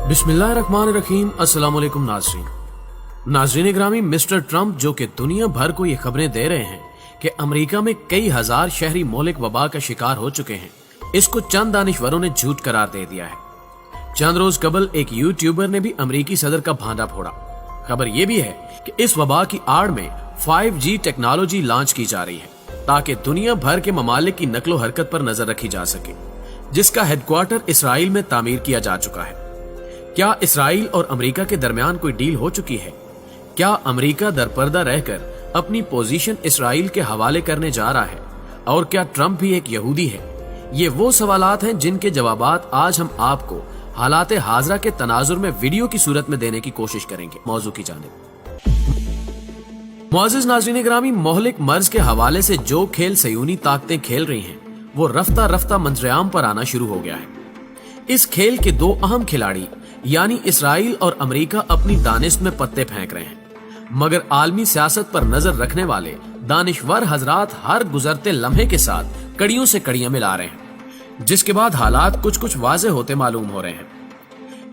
बिस्मिल्लाहिर्रहमानिर्रहीम। अस्सलाम वालेकुम नाज़रीन ग्रामी, मिस्टर ट्रंप जो कि दुनिया भर को ये खबरें दे रहे हैं कि अमेरिका में कई हजार शहरी मोहलिक वबा का शिकार हो चुके हैं, इसको चंद दानिश्वरों ने झूठ करार दे दिया है। चंद रोज कबल एक यूट्यूबर ने भी अमेरिकी सदर का भांडा फोड़ा। खबर ये भी है कि इस वबा की आड़ में 5G टेक्नोलॉजी लॉन्च की जा रही है ताकि दुनिया भर के ममालिक की नकलो हरकत पर नजर रखी जा सके, जिसका हेडक्वार्टर इसराइल में तामीर किया जा चुका है। क्या इसराइल और अमेरिका के दरमियान कोई डील हो चुकी है? क्या अमेरिका दरपर्दा रहकर अपनी पोजीशन इसराइल के हवाले करने जा रहा है? और क्या ट्रंप भी एक यहूदी है? ये वो सवालात हैं जिनके जवाबात आज हम आपको हालात हाजरा के तनाजुर में वीडियो की सूरत में देने की कोशिश करेंगे। मौजू की जानिब मुअज़्ज़िज़ नाज़रीन ग्रामी, मोहलिक मर्ज के हवाले से जो खेल सयूनी ताकतें खेल रही हैं, वो रफ्ता रफ्ता मंजरेआम पर आना शुरू हो गया है। इस खेल के दो अहम खिलाड़ी यानी इसराइल और अमेरिका अपनी दानिश में पत्ते फेंक रहे हैं, मगर आलमी सियासत पर नजर रखने वाले दानिशवर हजरात हर गुजरते लम्हे के साथ कड़ियों से कड़ियां मिला रहे हैं, जिसके बाद हालात कुछ कुछ वाज़े होते मालूम हो रहे हैं।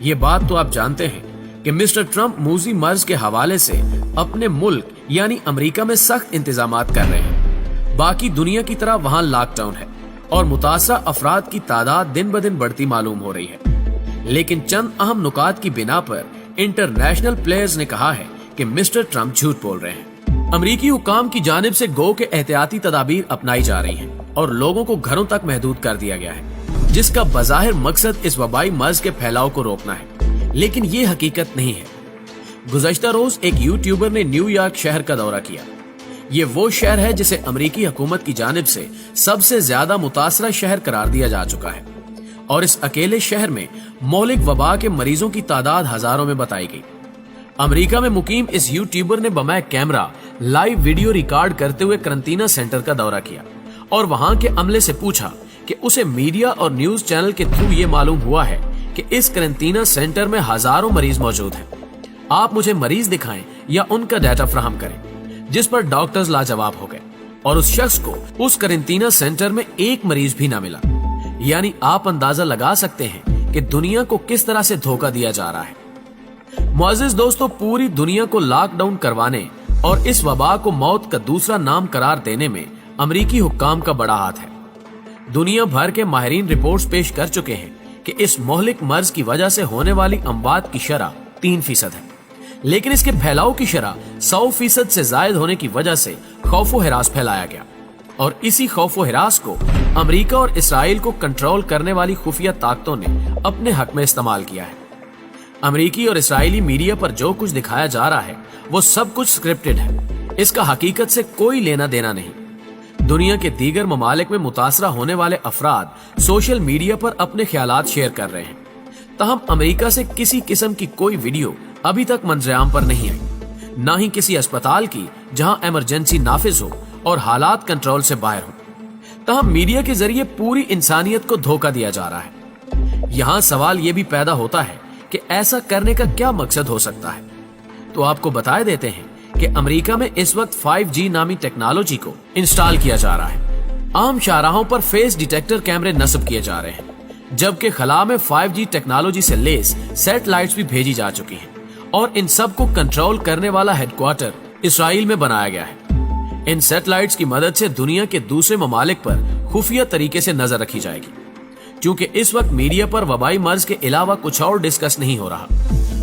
ये बात तो आप जानते हैं कि मिस्टर ट्रंप मूजी मर्ज के हवाले से अपने मुल्क यानी अमेरिका में सख्त इंतजामात कर रहे हैं। बाकी दुनिया की तरह वहां लॉकडाउन है और मुतासरा अफराद की तादाद दिन ब दिन बढ़ती मालूम हो रही है। लेकिन चंद अहम नुकात की बिना पर इंटरनेशनल प्लेयर्स ने कहा है कि मिस्टर ट्रंप झूठ बोल रहे हैं। अमरीकी हुकाम की जानिब से गो के एहतियाती तदाबीर अपनाई जा रही हैं और लोगों को घरों तक महदूद कर दिया गया है, जिसका बज़ाहिर मकसद इस वबाई मर्ज के फैलाव को रोकना है, लेकिन ये हकीकत नहीं है। गुज़श्ता रोज एक यूट्यूबर ने न्यूयॉर्क शहर का दौरा किया। ये वो शहर है जिसे अमरीकी हुकूमत की जानिब से सबसे ज्यादा मुतासरा शहर करार दिया जा चुका है और इस अकेले शहर में मोहलिक वबा के मरीजों की तादाद हजारों में बताई गई। अमेरिका में मुकीम इस यूट्यूबर ने बमै कैमरा लाइव वीडियो रिकॉर्ड करते हुए करंटीना सेंटर का दौरा किया और वहां के अमले से पूछा कि उसे मीडिया और न्यूज चैनल के थ्रू ये मालूम हुआ है कि इस करंटीना सेंटर में हजारों मरीज मौजूद हैं। आप मुझे मरीज दिखाएं या उनका डाटा फ्राहम करें, जिस पर डॉक्टर्स लाजवाब हो गए और उस शख्स को उस करंटीना सेंटर में एक मरीज भी ना मिला। यानी आप अंदाजा लगा सकते हैं कि दुनिया को किस तरह से धोखा दिया जा रहा है। मुअज़्ज़िज़ दोस्तों, पूरी दुनिया को लॉकडाउन करवाने और इस वबा को मौत का दूसरा नाम करार देने में अमरीकी हुक्काम का बड़ा हाथ है। दुनिया भर के माहिरीन रिपोर्ट्स पेश कर चुके हैं कि इस मोहलिक मर्ज की वजह से होने वाली अमवात की शरह 3% है, लेकिन इसके फैलाव की शरह 100% से जायद होने की वजह से खौफो हिरास फैलाया गया और इसी खौफो हिरास को अमेरिका और इसराइल को कंट्रोल करने वाली खुफिया ताकतों ने अपने हक में इस्तेमाल किया है। अमेरिकी और इसराइली मीडिया पर जो कुछ दिखाया जा रहा है वो सब कुछ स्क्रिप्टेड है, इसका हकीकत से कोई लेना देना नहीं। दुनिया के दीगर ममालिक में मुतासरा होने वाले अफराद सोशल मीडिया पर अपने ख्यालात शेयर कर रहे हैं, तहम अमेरिका से किसी किस्म की कोई वीडियो अभी तक मंजरेआम पर नहीं आई, न ही किसी अस्पताल की जहां इमरजेंसी नाफिज हो और हालात कंट्रोल से बाहर हो। तहम मीडिया के जरिए पूरी इंसानियत को धोखा दिया जा रहा है। यहाँ सवाल ये भी पैदा होता है कि ऐसा करने का क्या मकसद हो सकता है। तो आपको बताए देते हैं कि अमेरिका में इस वक्त 5G नामी टेक्नोलॉजी को इंस्टॉल किया जा रहा है। आम शाहराहों पर फेस डिटेक्टर कैमरे नस्ब किए जा रहे हैं, जबकि खला में 5G टेक्नोलॉजी से लेस सैटेलाइट्स भी भेजी जा चुकी हैं और इन सब को कंट्रोल करने वाला हेडक्वार्टर इसराइल में बनाया गया है। इन सैटेलाइट्स की मदद से दुनिया के दूसरे ममालिक पर खुफिया तरीके से नजर रखी जाएगी। क्योंकि इस वक्त मीडिया पर वबाई मर्ज के अलावा कुछ और डिस्कस नहीं हो रहा,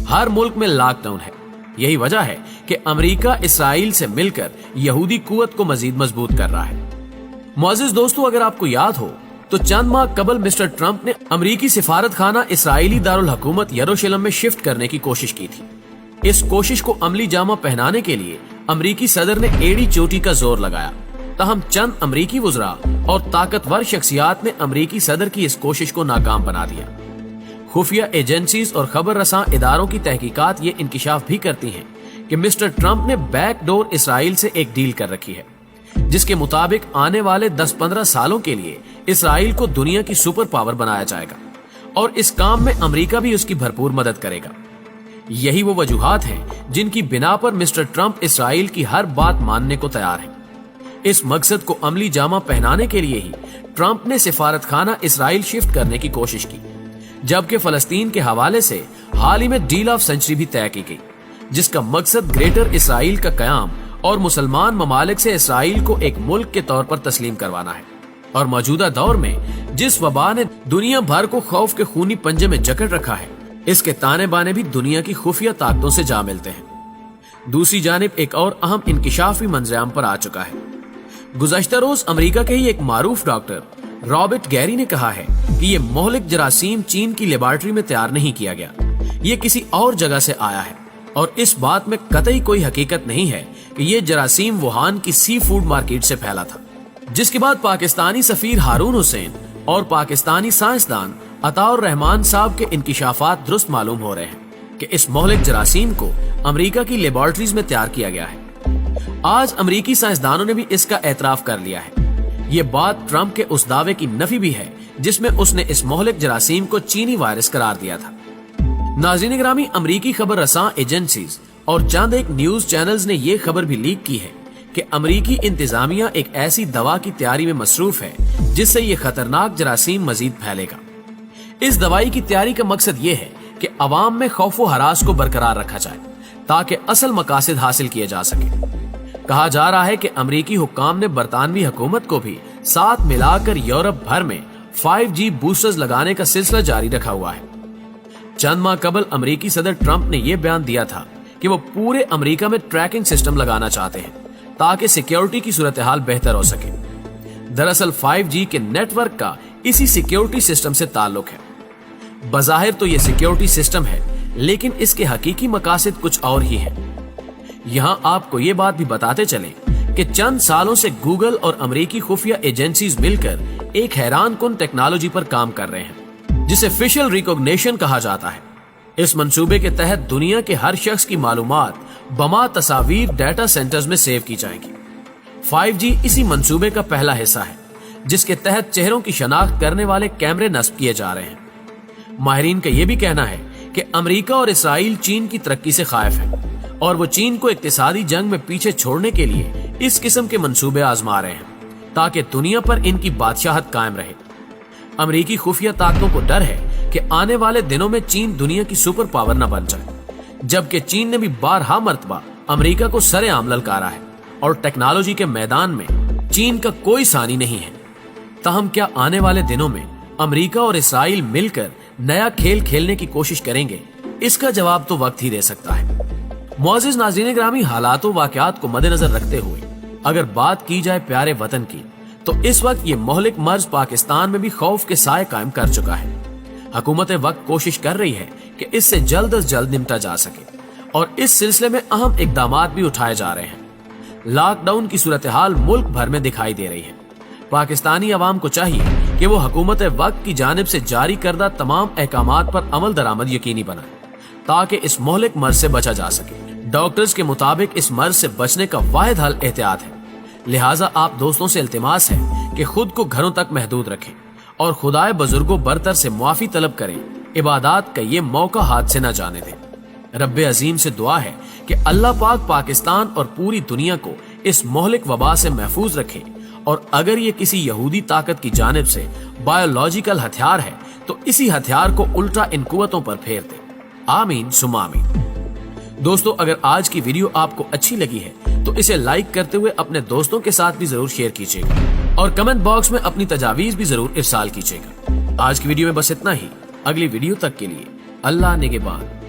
हर मुल्क में लॉकडाउन है। यही वजह है कि अमेरिका इसराइल से मिलकर यहूदी कुव्वत को मजीद मजबूत कर रहा है। मुअज़्ज़िज़ दोस्तों, अगर आपको याद हो तो चंद माह कबल मिस्टर ट्रंप ने अमेरिकी सिफारत खाना इसराइली दारुल हुकूमत यरूशलेम में शिफ्ट करने की कोशिश की थी। इस कोशिश को अमली जामा पहनाने के लिए अमरीकी सदर ने एड़ी चोटी का जोर लगाया, तहम चंद अमरीकी वुज़रा और ताकतवर शख्सियात ने अमरीकी सदर की इस कोशिश को नाकाम बना दिया। खुफिया एजेंसीज और खबर रसां इदारों की तहकीकात ये इंकिशाफ भी करती हैं कि मिस्टर ट्रंप ने बैकडोर इसराइल से एक डील कर रखी है, जिसके मुताबिक आने वाले 10-15 सालों के लिए इसराइल को दुनिया की सुपर पावर बनाया जाएगा और इस काम में अमरीका भी उसकी भरपूर मदद करेगा। यही वो वजूहात हैं जिनकी बिना पर मिस्टर ट्रंप इसराइल की हर बात मानने को तैयार हैं। इस मकसद को अमली जामा पहनाने के लिए ही ट्रंप ने सिफारत खाना इसराइल शिफ्ट करने की कोशिश की, जबकि फलस्तीन के हवाले से हाल ही में डील ऑफ सेंचुरी भी तय की गई, जिसका मकसद ग्रेटर इसराइल का कयाम और मुसलमान ममालिक से इसराइल को एक मुल्क के तौर पर तस्लीम करवाना है। और मौजूदा दौर में जिस वबा ने दुनिया भर को खौफ के खूनी पंजे में जकड़ रखा है, इसके ताने बाने भी दुनिया की खुफिया ताकतों से जा मिलते हैं। दूसरी जानिब एक और अहम इंकिशाफ भी मंजरेआम पर आ चुका है। गुज़श्ता रोज अमेरिका के ही एक मारूफ डॉक्टर रॉबर्ट गैरी ने कहा है कि ये मोहलिक जरासीम चीन की लेबोरेटरी में तैयार नहीं किया गया, ये किसी और जगह से आया है। और इस बात में कतई कोई हकीकत नहीं है कि ये जरासीम वुहान की सी फूड मार्केट से फैला था। जिसके बाद पाकिस्तानी सफीर हारून हुसैन और पाकिस्तानी साइंसदान अताउर रहमान साहब के इंकिशाफात दुरुस्त मालूम हो रहे हैं कि इस मोहलिक जरासीम को अमेरिका की लेबोरेटरीज में तैयार किया गया है। आज अमेरिकी साइंसदानों ने भी इसका एतराफ कर लिया है। ये बात ट्रंप के उस दावे की नफी भी है जिसमें उसने इस मोहलिक जरासीम को चीनी वायरस करार दिया था। नाज़रीन गिरामी, अमेरिकी खबर रसां एजेंसीज और चंद एक न्यूज चैनल्स ने ये खबर भी लीक की है कि अमेरिकी इंतजामिया एक ऐसी दवा की तैयारी में मसरूफ है जिससे ये खतरनाक जरासीम मजीद फैलेगा। इस दवाई की तैयारी का मकसद ये है कि अवाम में खौफ व हरास को बरकरार रखा जाए ताकि असल मकासद हासिल किए जा सके। कहा जा रहा है कि अमेरिकी हुक्काम ने बरतानवी हुकूमत को भी साथ मिलाकर यूरोप भर में 5G बूस्टर्स लगाने का सिलसिला जारी रखा हुआ है। चंद माह कबल अमेरिकी सदर ट्रंप ने यह बयान दिया था कि वो पूरे अमेरिका में ट्रैकिंग सिस्टम लगाना चाहते हैं ताकि सिक्योरिटी की सूरत हाल बेहतर हो सके। दरअसल 5G के नेटवर्क का इसी सिक्योरिटी सिस्टम से ताल्लुक है। बज़ाहिर तो ये सिक्योरिटी सिस्टम है, लेकिन इसके हकीकी मकासद कुछ और ही है। यहाँ आपको ये बात भी बताते चलें कि चंद सालों से गूगल और अमेरिकी खुफिया एजेंसीज मिलकर एक हैरानकुन टेक्नोलॉजी पर काम कर रहे हैं जिसे फेशियल रिकॉग्निशन कहा जाता है। इस मंसूबे के तहत दुनिया के हर शख्स की मालूमात बमा तस्वीर डाटा सेंटर्स में सेव की जाएगी। 5G इसी मंसूबे का पहला हिस्सा है जिसके तहत चेहरों की शनाख्त करने वाले कैमरे नस्ब किए जा रहे हैं। माहिरीन का यह भी कहना है कि अमेरिका और इसराइल चीन की तरक्की से खाइफ है और वो चीन को इक्तिसादी जंग में पीछे छोड़ने के लिए इस किस्म के मंसूबे आजमा रहे हैं ताकि दुनिया पर इनकी बादशाहत कायम रहे। अमेरिकी खुफिया ताकतों को डर है कि आने वाले दिनों में चीन दुनिया की सुपर पावर न बन जाए, जबकि चीन ने भी बारहा मर्तबा अमेरिका को सरेआम ललकारा है और टेक्नोलॉजी के मैदान में चीन का कोई सानी नहीं है। ताहम क्या आने वाले दिनों में अमेरिका और इसराइल मिलकर नया खेल खेलने की कोशिश करेंगे? इसका जवाब तो वक्त ही दे सकता है। मुअज़्ज़िज़ नाज़रीन ग्रामी, हालात व वाक़यात को मद्देनजर रखते हुए अगर बात की जाए प्यारे वतन की, तो इस वक्त ये मोहलिक मर्ज पाकिस्तान में भी खौफ के साए कायम कर चुका है। हुकूमत वक्त कोशिश कर रही है कि इससे जल्द अज जल्द निपटा जा सके और इस सिलसिले में अहम इक़दामात भी उठाए जा रहे हैं। लॉकडाउन की सूरत हाल मुल्क भर में दिखाई दे रही है। पाकिस्तानी अवाम को चाहिए कि वो हुकूमत वक्त की जानिब से जारी करदा तमाम अहकामात पर अमल दरामद यकीनी बनाए ताकि इस मोहलिक मर्ज से बचा जा सके। डॉक्टर्स के मुताबिक इस मर्ज से बचने का वाहिद हल एहतियात है। लिहाजा आप दोस्तों से इल्तिमास है कि खुद को घरों तक महदूद रखें और खुदाए बुजुर्गों बरतर से मुआफी तलब करें। इबादत का ये मौका हाथ से न जाने दें। रब्बे अजीम से दुआ है कि अल्लाह पाक पाकिस्तान और पूरी दुनिया को इस मोहलिक वबा से महफूज रखे और अगर ये किसी यहूदी ताकत की जानिब से बायोलॉजिकल हथियार है तो इसी हथियार को उल्टा इन कुव्वतों पर फेर दे। आमीन सुम्मा आमीन। दोस्तों, अगर आज की वीडियो आपको अच्छी लगी है तो इसे लाइक करते हुए अपने दोस्तों के साथ भी जरूर शेयर कीजिएगा और कमेंट बॉक्स में अपनी तजावीज भी जरूर इरसाल कीजिएगा। आज की वीडियो में बस इतना ही। अगली वीडियो तक के लिए अल्लाह निगहबान।